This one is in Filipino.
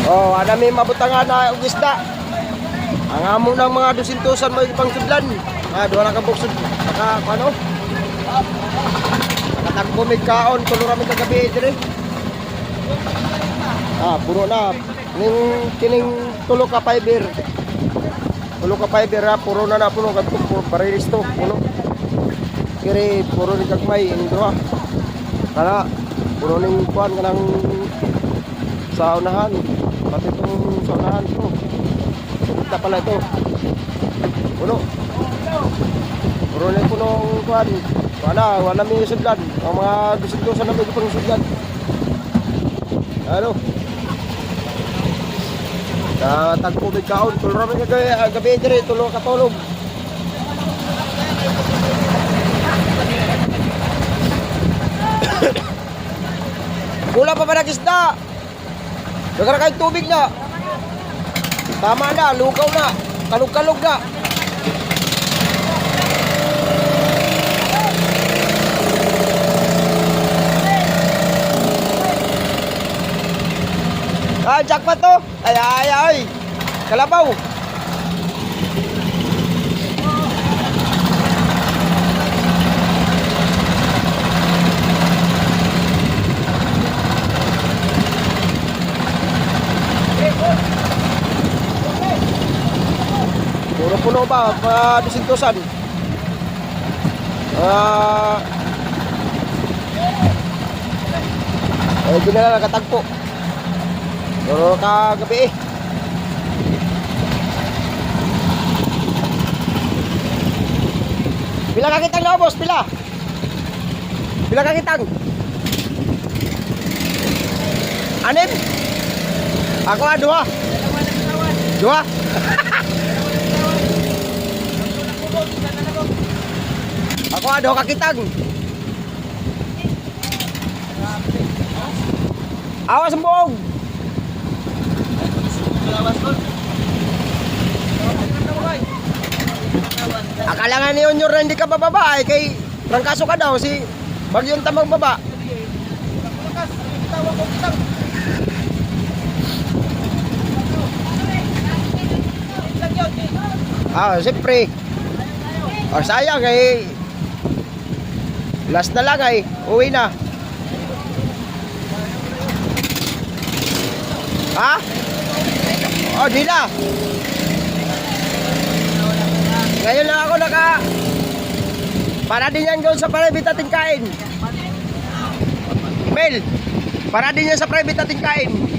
Oh, ana may mabutangan na og isda. Ang amo ng mga 200 mo pang sudlan. Duha na ka buksod. Saka ano? Nakatagbo mig kaon tulo ra mi kagabi dire. Puro na. Kining tulo ka fiber. Tulo ka fiber ha, puro na puno kadto parilis to, puno. Kiri puro ni kagmay indro. Kana puro ning kuan kanang sa unahan. Pati itong sa unahan to. Ito pala ito. Puno. Puro na puno ang kuan. Wala may sudlan. Ang mga dusin-dusan na may pang sudlan. Ano? Tagpo may kaon. Tulo namin gabi dire. Tulo katulog. Wala pa ba nag-isda? Dagar kayong tubig na. Tama na, lugaw na. Kalog-kalog na. Jackpot to. Ay. Kalabaw. Puno ba? Disintusan. Hindi na nakatagpo. Pero kagabi eh. Pila kakitang na boss? Pila? Pila kakitang? Anim? Ako dua. Dua? Ako ado kakitang. Awas mbog. Akala nga ni Onyor na hindi ka bababa ay kay trangkaso ka daw si Bagyon tamang baba. Siyempre. Sayang eh. Last na lang ay uwi na. Di na. Ngayon lang ako para din yan doon sa private ating kain. Mel, para din yan sa private ating kain.